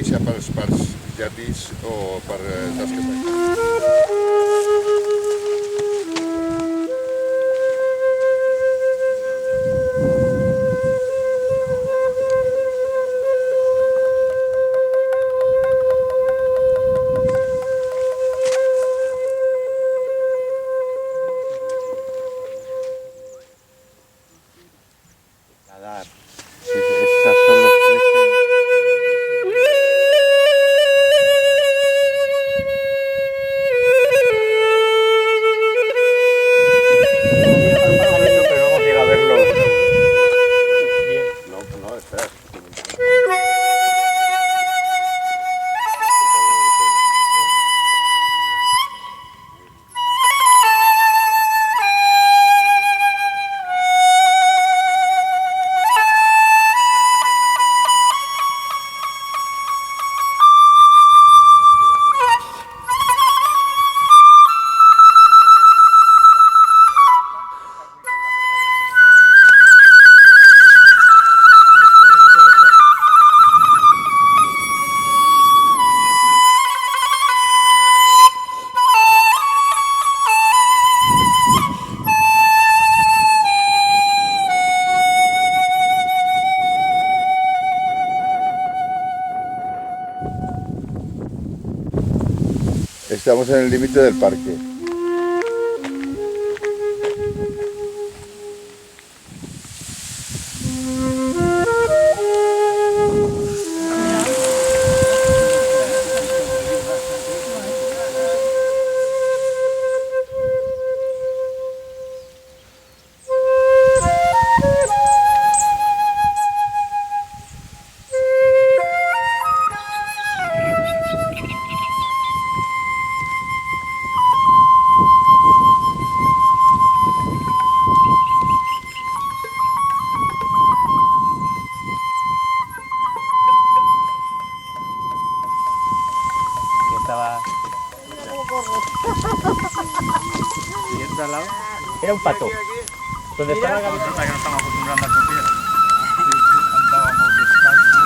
deixar per parts llatis o per tasques de camp. Estas son los crecen. Pero no hemos llegado a verlo. Bien. No, espera. Estamos en el límite del parque. Estaba... ¿Y este al lado? Era un pato. Donde estaba la gaviota. Que no estamos acostumbrados a andar por tierra. Andábamos descalzos.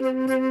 Thank you.